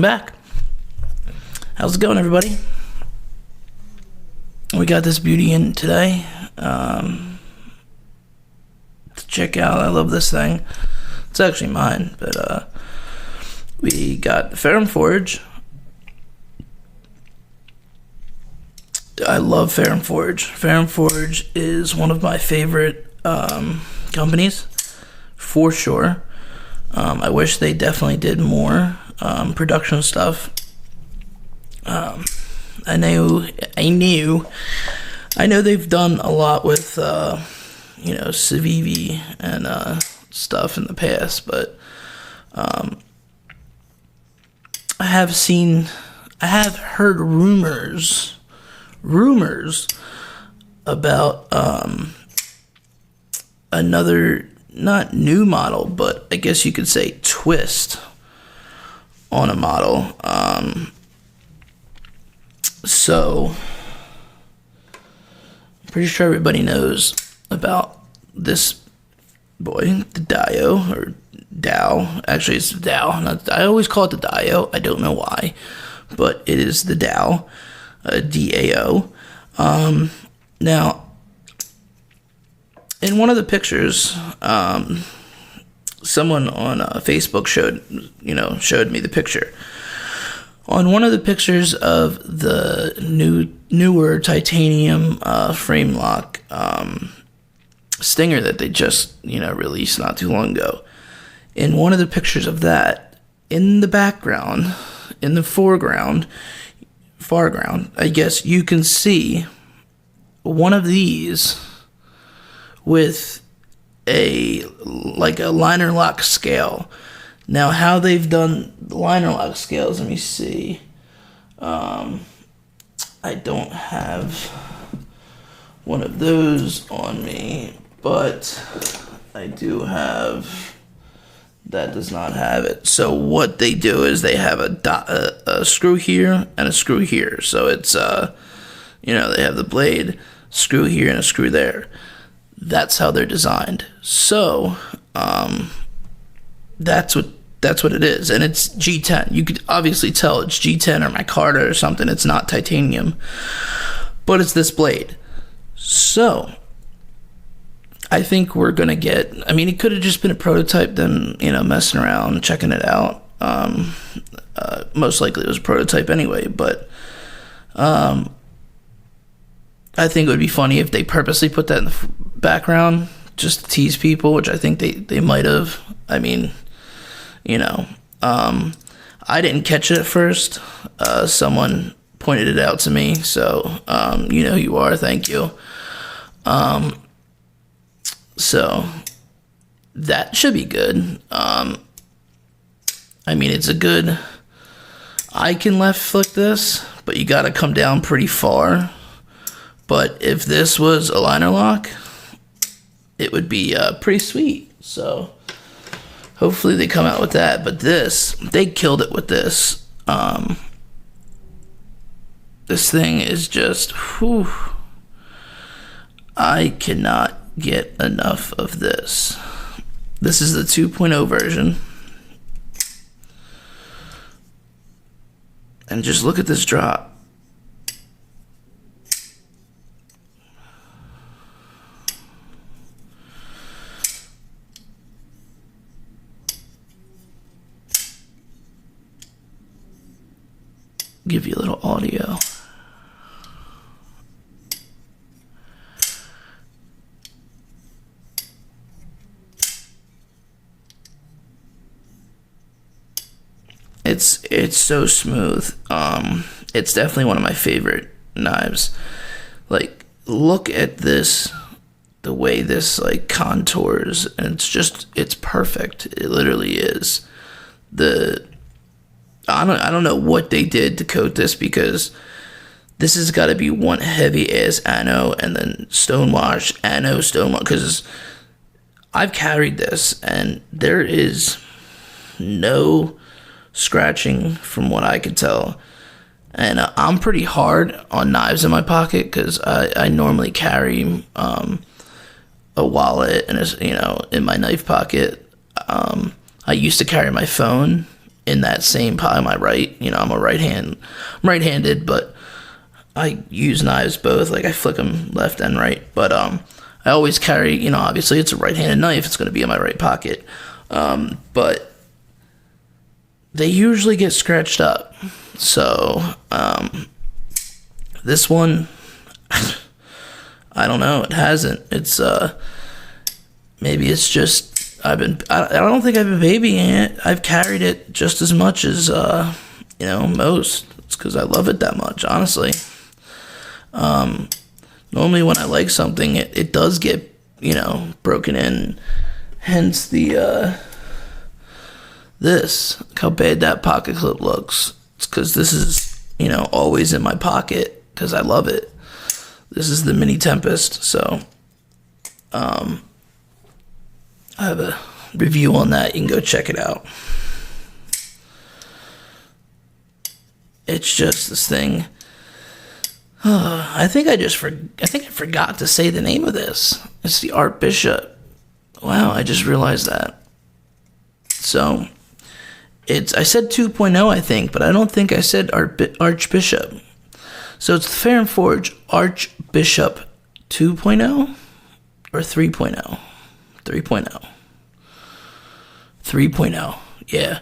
welcome back. How's it going, everybody? We got this beauty in today to check out. I love this thing. It's actually mine, but we got Ferrum Forge. I love Ferrum Forge. Ferrum Forge is one of my favorite companies, for sure. I wish they definitely did more production stuff. I know they've done a lot with Civivi and stuff in the past, but I have heard rumors about another, not new model, but I guess you could say twist on a model. So I'm pretty sure everybody knows about this boy, the Dio, or Dow. Actually, it's Dow. I always call it the Dio. I don't know why, but it is the Dow, DAO. Now, in one of the pictures, someone on Facebook showed me the picture. On one of the pictures of the newer titanium frame lock Stinger that they just released not too long ago, in one of the pictures of that, in the background, in the foreground, I guess you can see one of these with a liner lock scale. Now, how they've done the liner lock scales, let me see. I don't have one of those on me, but I do have, that does not have it. So what they do is they have a screw here and a screw here. So it's, they have the blade, screw here and a screw there. That's how they're designed. So, that's what it is, and it's G10. You could obviously tell it's G10 or micarta or something. It's not titanium, but it's this blade. So I think we're gonna get, it could have just been a prototype, then messing around, checking it out. Most likely it was a prototype anyway, but I think it would be funny if they purposely put that in the background just to tease people, which I think they might have. I didn't catch it at first. Someone pointed it out to me, so you know who you are, thank you. So that should be good. It's a good, I can left flick this, but you gotta come down pretty far. But if this was a liner lock, it would be pretty sweet. So hopefully they come out with that. But they killed it with this. This thing is just, whew. I cannot get enough of this. This is the 2.0 version. And just look at this drop. Give you a little audio. It's so smooth. It's definitely one of my favorite knives. Like, look at this, the way this contours, and it's perfect. It literally is. I don't know what they did to coat this, because this has got to be one heavy ass anno and then stonewash, anno, stonewash, because I've carried this and there is no scratching from what I could tell. And I'm pretty hard on knives in my pocket, because I normally carry a wallet and in my knife pocket. I used to carry my phone in that same pile. My right, I'm right-handed, but I use knives both. Like, I flick them left and right. But I always carry, obviously it's a right-handed knife. It's going to be in my right pocket. But they usually get scratched up. So this one, I don't know. It hasn't. It's maybe it's just I don't think I've been babying it. I've carried it just as much as most. It's because I love it that much, honestly. Normally when I like something, it does get, broken in. Hence the, this. Look how bad that pocket clip looks. It's because this is, always in my pocket because I love it. This is the Mini Tempest, so, I have a review on that. You can go check it out. It's just this thing. I think I forgot to say the name of this. It's the Archbishop. Wow, I just realized that. So, I said 2.0, I think, but I don't think I said Archbishop. So it's the Fair and Forge Archbishop 2.0 or 3.0? 3.0. 3.0. Yeah.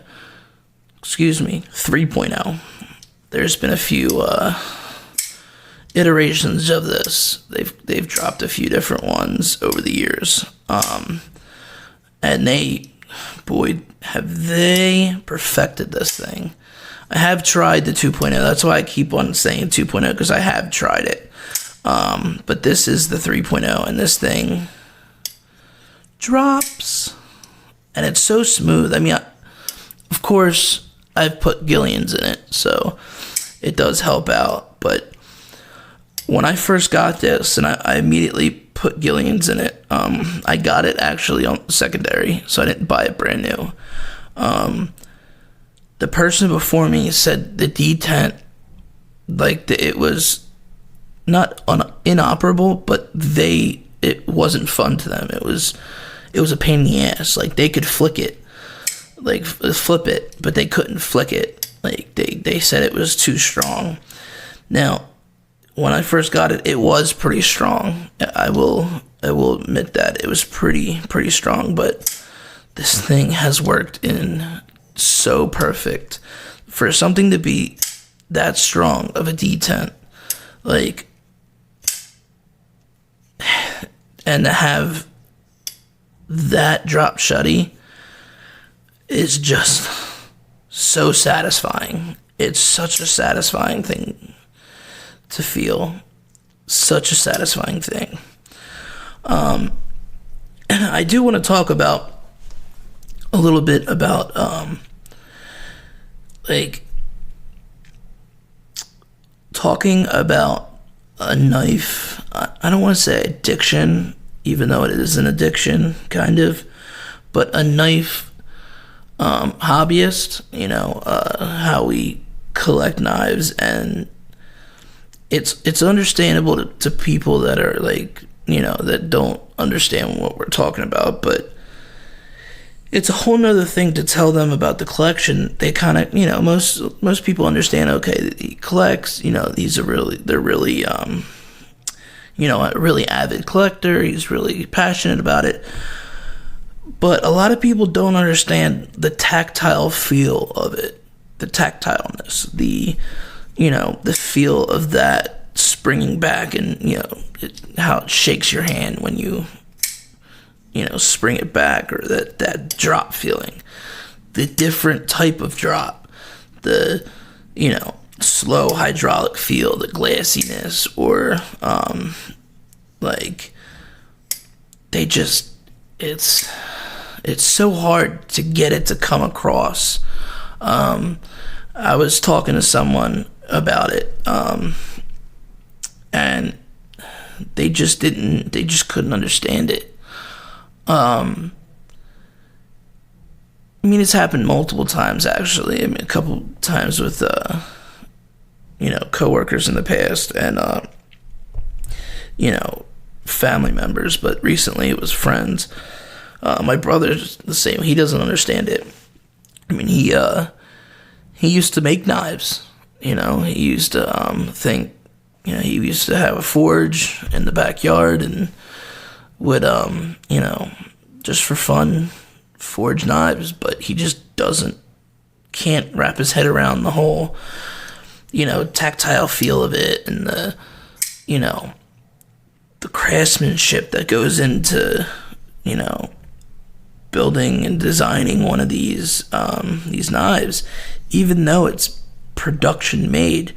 Excuse me. 3.0. There's been a few iterations of this. They've dropped a few different ones over the years. And have they perfected this thing. I have tried the 2.0. That's why I keep on saying 2.0, because I have tried it. But this is the 3.0, and this thing drops. And it's so smooth. I mean, of course, I've put Gillians in it, so it does help out. But when I first got this, and I immediately put Gillians in it, I got it actually on secondary, so I didn't buy it brand new. The person before me said the detent, it was not inoperable, but it wasn't fun to them. It was a pain in the ass. Like, they could flip it, but they couldn't flick it. Like, they said it was too strong. Now, when I first got it, it was pretty strong. I will admit that it was pretty strong, but this thing has worked in so perfect for something to be that strong of a detent, and to have that drop shutty is just so satisfying. It's such a satisfying thing to feel. Such a satisfying thing. I do want to talk about a little bit about talking about a knife. I don't want to say addiction, even though it is an addiction, kind of, but a knife hobbyist, how we collect knives, and it's understandable to people that are that don't understand what we're talking about, but it's a whole nother thing to tell them about the collection. They kind of, most people understand, okay, he collects, they're really, a really avid collector. He's really passionate about it. But a lot of people don't understand the tactile feel of it, the tactileness, the feel of that springing back, and, how it shakes your hand when you spring it back, or that drop feeling, the different type of drop, the, slow hydraulic feel, the glassiness, or, it's so hard to get it to come across. I was talking to someone about it, and they just couldn't understand it. It's happened multiple times, actually. A couple times with, coworkers in the past, and, family members, but recently it was friends. My brother's the same. He doesn't understand it. he used to make knives. You know, he used to he used to have a forge in the backyard and would just for fun forge knives, but he just can't wrap his head around the whole tactile feel of it, and the craftsmanship that goes into building and designing one of these knives, even though it's production made.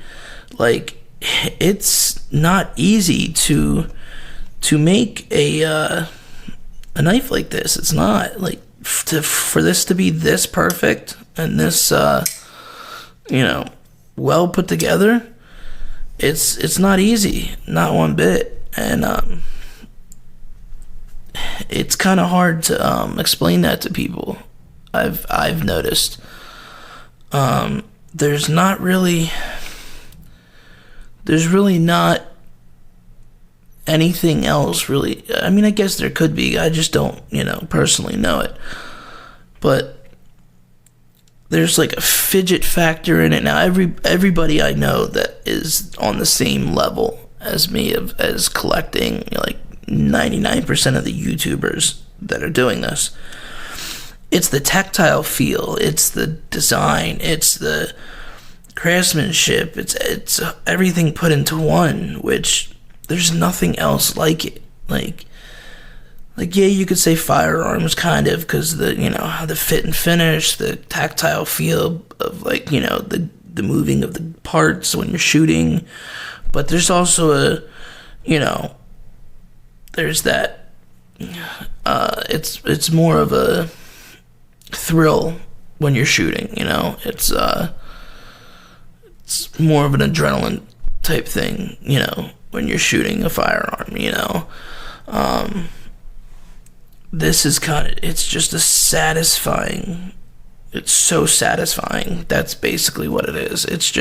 Like, it's not easy to make a knife like this. It's not like for this to be this perfect and this well put together. It's not easy, not one bit, and it's kind of hard to explain that to people. I've noticed. There's really not anything else really. I mean, I guess there could be. I just don't, personally know it. But there's like a fidget factor in it now. Everybody I know that is on the same level as me as collecting, like 99% of the YouTubers that are doing this. It's the tactile feel, it's the design, it's the craftsmanship, it's everything put into one, which there's nothing else like it. Like yeah, you could say firearms kind of, because the fit and finish, the tactile feel of the moving of the parts when you're shooting, but there's also there's that it's more of a thrill when you're shooting. It's more of an adrenaline type thing when you're shooting a firearm. This is it's just it's so satisfying. That's basically what it is. It's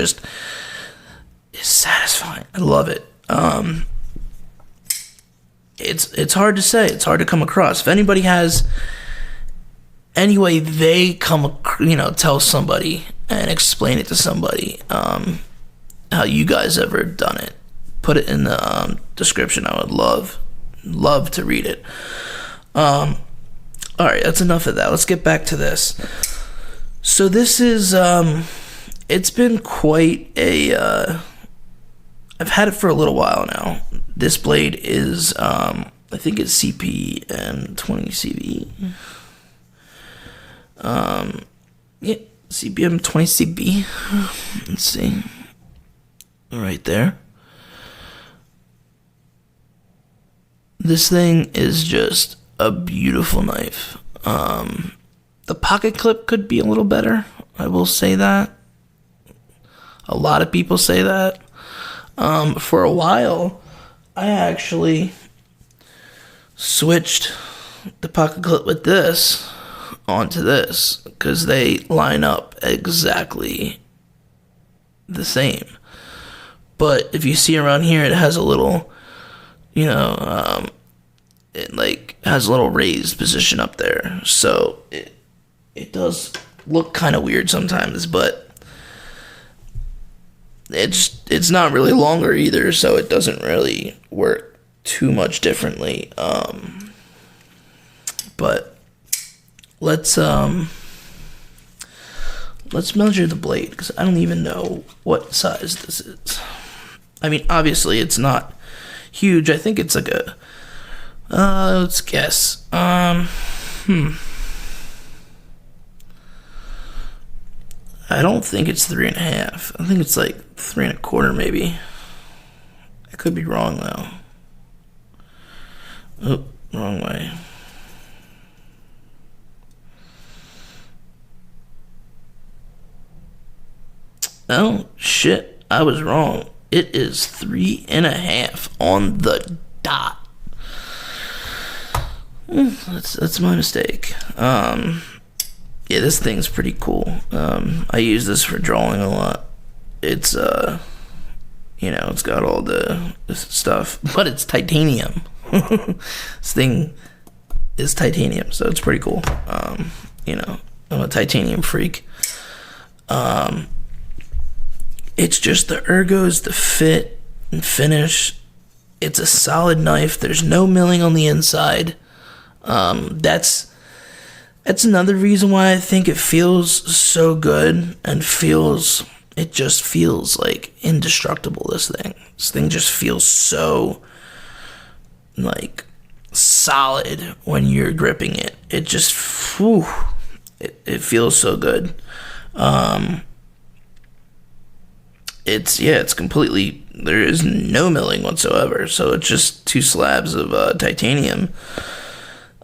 satisfying. I love it. It's hard to say. It's hard to come across. If anybody has any way they tell somebody and explain it to somebody, how you guys ever done it, put it in the description. I would love to read it. Alright, that's enough of that. Let's get back to this. So this is, it's been quite a, I've had it for a little while now. This blade is, I think it's CPM 20CB. Yeah, CPM 20CB. Let's see. Right there. This thing is just a beautiful knife. The pocket clip could be a little better. I will say that. A lot of people say that. For a while, I actually switched the pocket clip with this onto this because they line up exactly the same. But if you see around here, it has a little, it has a little raised position up there. So it does look kind of weird sometimes, but it's not really longer either, so it doesn't really work too much differently. But let's measure the blade, because I don't even know what size this is. I mean, obviously it's not huge. I think it's like a let's guess. I don't think it's 3.5. I think it's like 3.25 maybe. I could be wrong though. Oh, wrong way. Oh shit, I was wrong. It is 3.5 on the dot. That's my mistake. Yeah, this thing's pretty cool. I use this for drawing a lot. It's it's got all this stuff, but it's titanium. This thing is titanium, so it's pretty cool. I'm a titanium freak. It's just the ergos, the fit and finish. It's a solid knife. There's no milling on the inside. That's another reason why I think it feels so good and it just feels like indestructible. This thing just feels so like solid when you're gripping it. It just, whew, it feels so good. It's completely, there is no milling whatsoever. So it's just two slabs of titanium.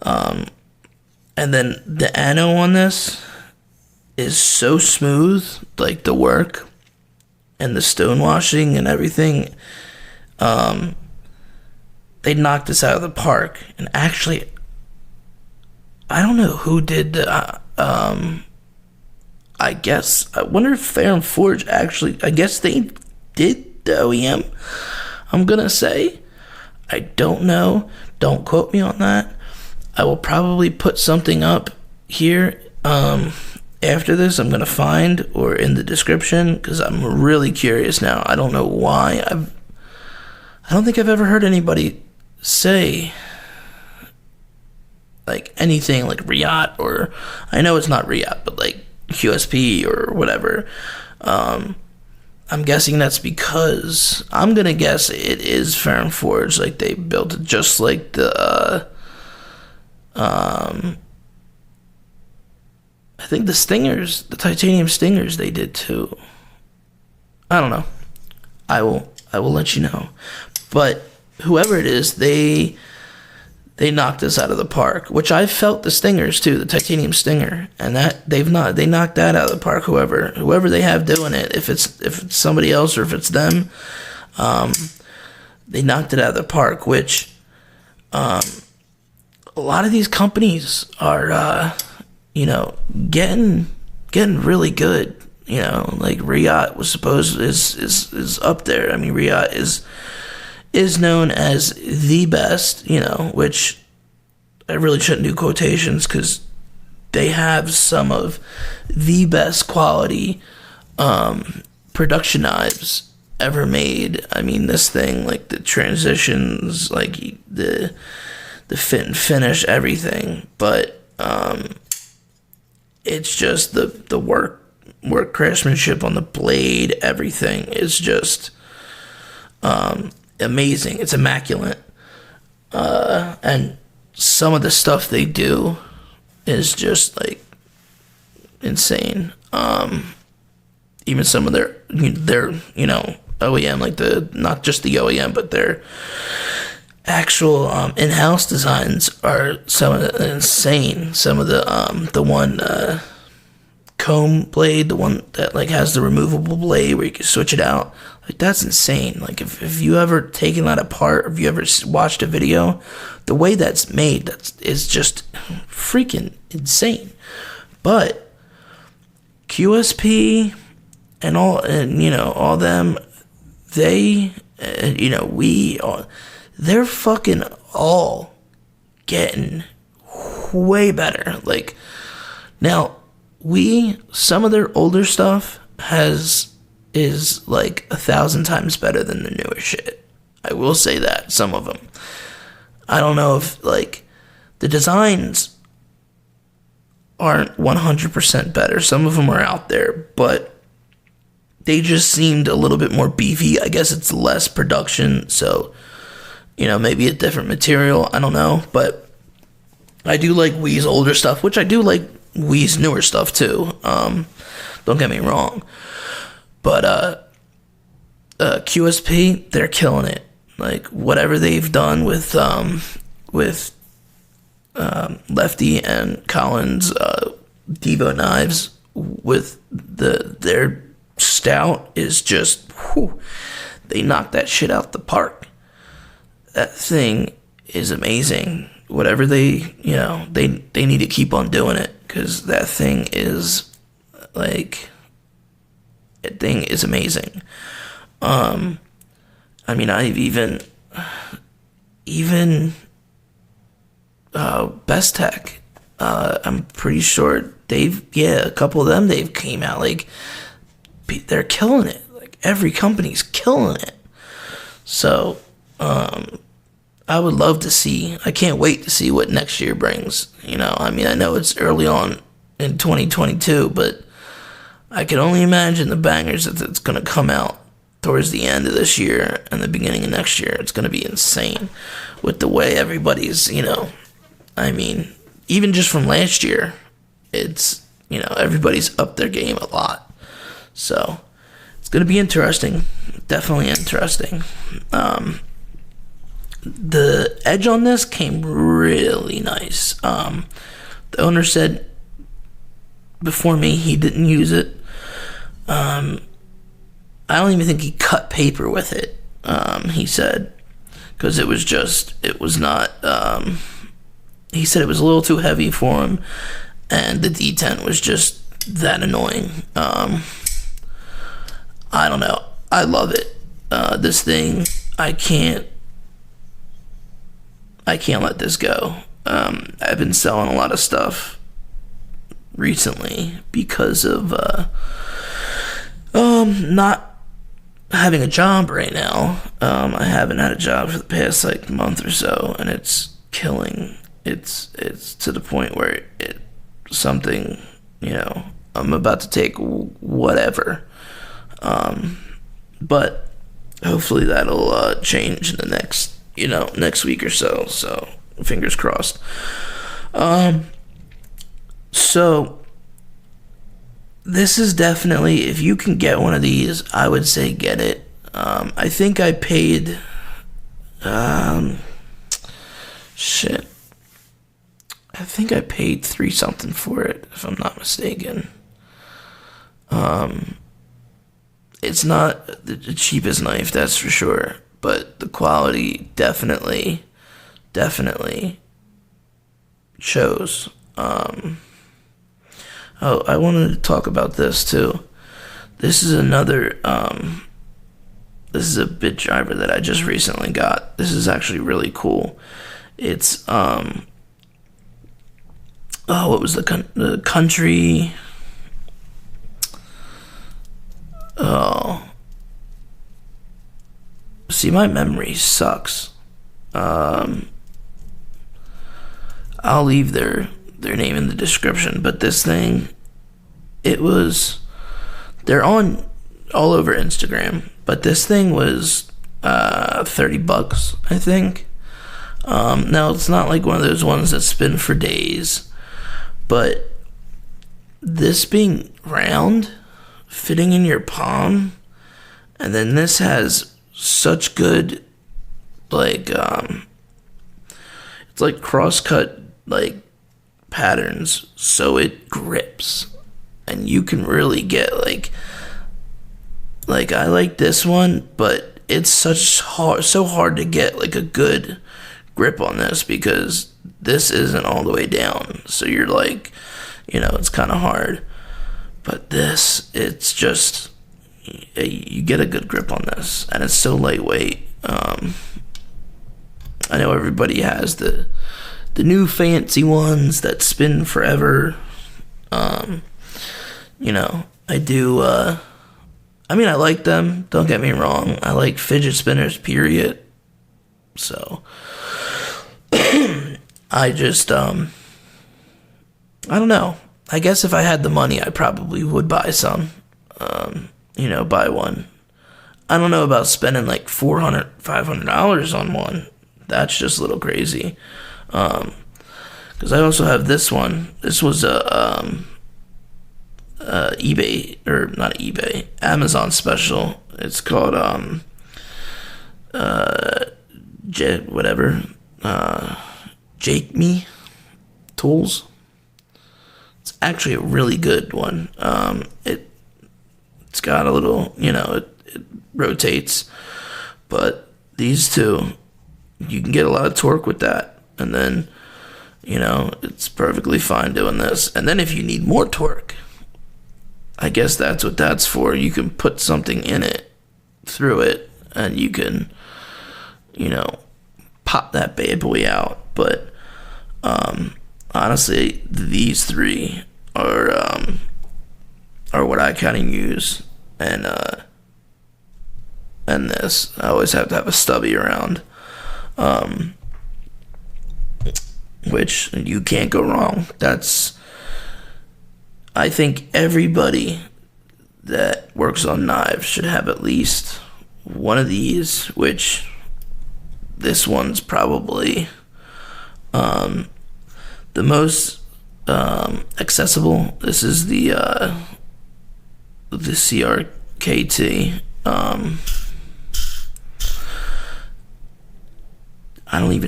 And then the ano on this is so smooth, like the work and the stonewashing and everything. They knocked this out of the park. And actually, I don't know who did the, I wonder if Fair and Forge actually, I guess they did the OEM, I'm gonna say. I don't know. Don't quote me on that. I will probably put something up here after this. I'm gonna find, or in the description, because I'm really curious now. I don't know why. I don't think I've ever heard anybody say like anything like Riot, or I know it's not Riot, but like QSP or whatever. I'm guessing that's because I'm gonna guess it is Fair and Forge. Like they built it just like the I think the Stingers, the titanium Stingers, they did too. I don't know. I will let you know. But whoever it is, they knocked us out of the park. Which I felt the Stingers too, the titanium Stinger, and that they knocked that out of the park. Whoever they have doing it, if it's somebody else or if it's them, they knocked it out of the park. Which a lot of these companies are getting really good. Like Riot was supposed is up there. I mean, Riot is known as the best, which I really shouldn't do quotations because they have some of the best quality production knives ever made. I mean, this thing, like the transitions, like the fit and finish, everything. But it's just the work craftsmanship on the blade, everything is just amazing. It's immaculate. And some of the stuff they do is just like insane. Even some of their OEM, like not just the OEM, but their actual in-house designs are some of the insane. Some of the one comb blade, the one that like has the removable blade where you can switch it out, like that's insane. Like if you ever taken that apart, or if you ever watched a video, the way that's made, is just freaking insane. But QSP and all them, they're fucking all getting way better. Like now, some of their older stuff is like 1,000 times better than the newer shit. I will say that. Some of them, I don't know if like the designs aren't 100% better. Some of them are out there, but they just seemed a little bit more beefy. I guess it's less production, so maybe a different material. I don't know, but I do like Wee's older stuff, which I do like Wee's newer stuff too. Don't get me wrong, but QSP, they're killing it. Like whatever they've done with Lefty and Collins Devo knives with their stout is just, whew, they knocked that shit out the park. That thing is amazing. Whatever they need to keep on doing it, because that thing is amazing. I mean, I've even Best Tech, I'm pretty sure a couple of them, they've came out, like, they're killing it. Like, every company's killing it. So, I would love to see, I can't wait to see what next year brings. I mean, I know it's early on in 2022, but I can only imagine the bangers that's going to come out towards the end of this year and the beginning of next year. It's going to be insane with the way everybody's, I mean, even just from last year, it's, everybody's upped their game a lot. So it's going to be interesting. Definitely interesting. The edge on this came really nice. The owner said before me he didn't use it. I don't even think he cut paper with it. He said, because it was not, he said it was a little too heavy for him, and the detent was just that annoying. I don't know. I love it. This thing, I can't let this go. I've been selling a lot of stuff recently because of not having a job right now. I haven't had a job for the past like month or so, and it's killing. It's to the point where it's something, I'm about to take whatever. But hopefully that'll change in the next week or so. So fingers crossed. So this is definitely, if you can get one of these, I would say get it. I think I paid, I think I paid $3 something for it, if I'm not mistaken. It's not the cheapest knife, that's for sure, but the quality definitely shows. I wanted to talk about this too. This is another, this is a bit driver that I just recently got. This is actually really cool. It's, what was the country? Oh. See, my memory sucks. I'll leave their name in the description, but this thing, they're on all over Instagram, but this thing was $30, I think. Now it's not like one of those ones that spin for days, but this being round, fitting in your palm, and then this has such good, like, it's like cross-cut, like, patterns, so it grips, and you can really get, like, I like this one, but it's so hard to get, like, a good grip on this, because this isn't all the way down, so you're like, it's kind of hard. But this, it's just, you get a good grip on this, and it's so lightweight. I know everybody has the new fancy ones that spin forever. I do, I like them, don't get me wrong. I like fidget spinners, period. So, I just, I don't know. I guess if I had the money, I probably would buy some, buy one. I don't know about spending like $400, $500 on one. That's just a little crazy. Because I also have this one. This was a eBay, or not eBay, Amazon special. It's called, Jake Me Tools. Actually a really good one. It's got a little, it rotates, but these two, you can get a lot of torque with that, and then, it's perfectly fine doing this. And then if you need more torque, I guess that's what that's for. You can put something in it, through it, and you can, pop that bad boy out. But honestly, these three are what I kind of use, and this. I always have to have a stubby around, which you can't go wrong. I think everybody that works on knives should have at least one of these, which this one's probably the most accessible. This is the CRKT.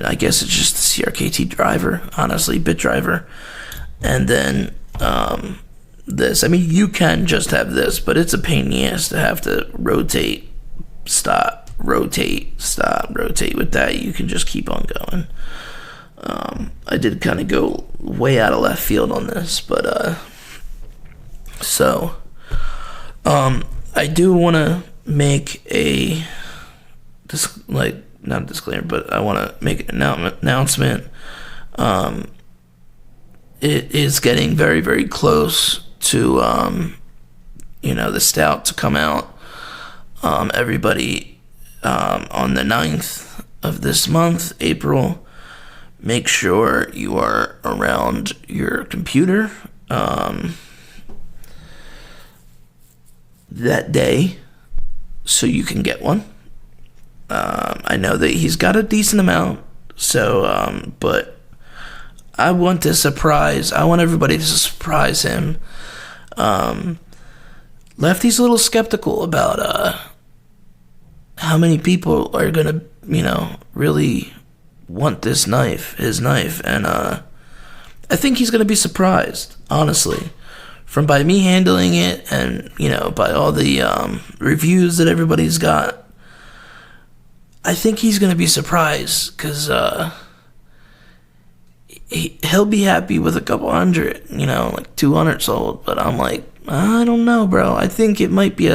I guess it's just the CRKT driver, honestly, bit driver. And then this. I mean, you can just have this, but it's a pain in the ass to have to rotate, stop, rotate, stop, rotate. With that, you can just keep on going. I did kind of go way out of left field on this, but I do want to make not a disclaimer, but I want to make an announcement. It is getting very, very close to the stout to come out. Everybody, on the 9th of this month, April, make sure you are around your computer that day so you can get one. I know that he's got a decent amount, so but I want everybody to surprise him. Lefty's a little skeptical about how many people are gonna, really want his knife, and I think he's gonna be surprised, honestly, by me handling it, and by all the reviews that everybody's got. I think he's gonna be surprised, because he'll be happy with a couple hundred, like 200 sold, but I'm like, I don't know, bro. I think it might be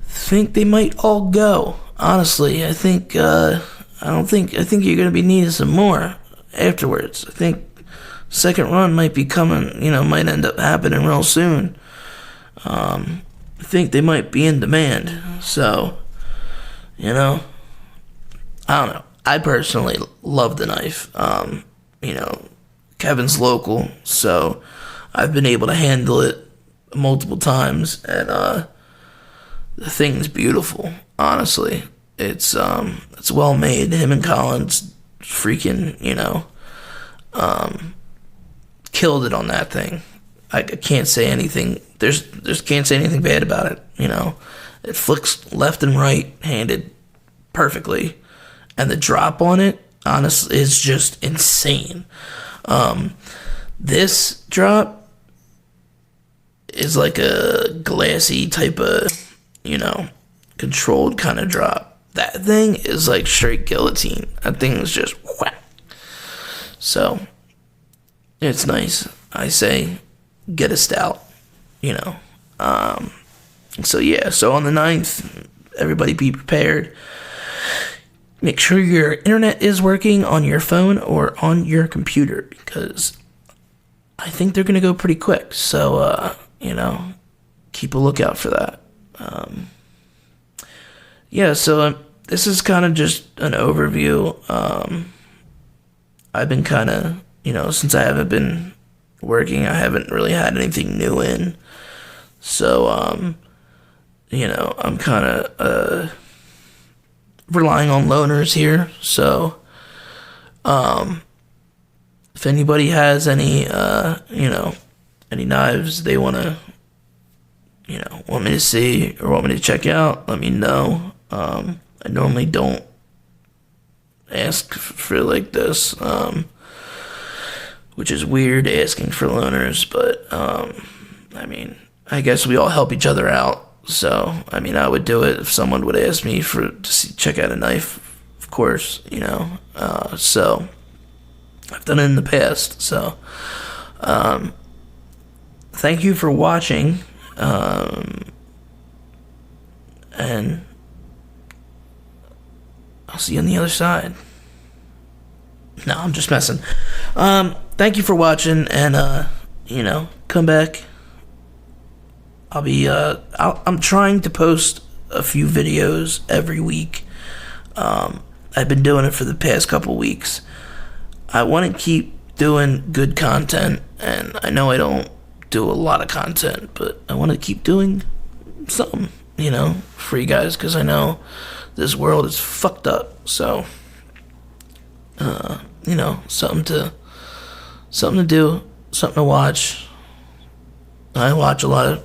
think they might all go, honestly. I think you're gonna be needing some more afterwards. I think second run might be coming, might end up happening real soon. I think they might be in demand, so I don't know. I personally love the knife. Kevin's local, so I've been able to handle it multiple times, and the thing's beautiful. Honestly, it's well made. Him and Collins freaking killed it on that thing. I can't say anything. There's can't say anything bad about it. It flicks left and right handed perfectly, and the drop on it, honestly, is just insane. This drop is like a glassy type of, controlled kind of drop. That thing is like straight guillotine. That thing is just whack. So it's nice. I say get a stout, So yeah, so on the 9th, everybody be prepared. Make sure your internet is working on your phone or on your computer, because I think they're going to go pretty quick. So, keep a lookout for that. So this is kind of just an overview. I've been kind of, since I haven't been working, I haven't really had anything new in. So, I'm kind of relying on loaners here. So, if anybody has any, any knives they want to, want me to see or want me to check out, let me know. I normally don't ask for like this, which is weird, asking for loaners, but, I guess we all help each other out. So, I would do it if someone would ask me check out a knife, of course, so I've done it in the past. So, thank you for watching, and I'll see you on the other side. No, I'm just messing. Thank you for watching, and come back. I'm trying to post a few videos every week. I've been doing it for the past couple weeks. I want to keep doing good content, and I know I don't do a lot of content, but I want to keep doing something, for you guys, because I know this world is fucked up. So, something to do, something to watch. I watch a lot of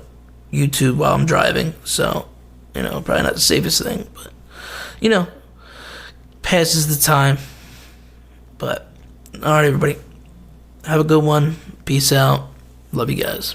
YouTube while I'm driving, so, probably not the safest thing, but, passes the time. But, alright, everybody. Have a good one. Peace out. Love you guys.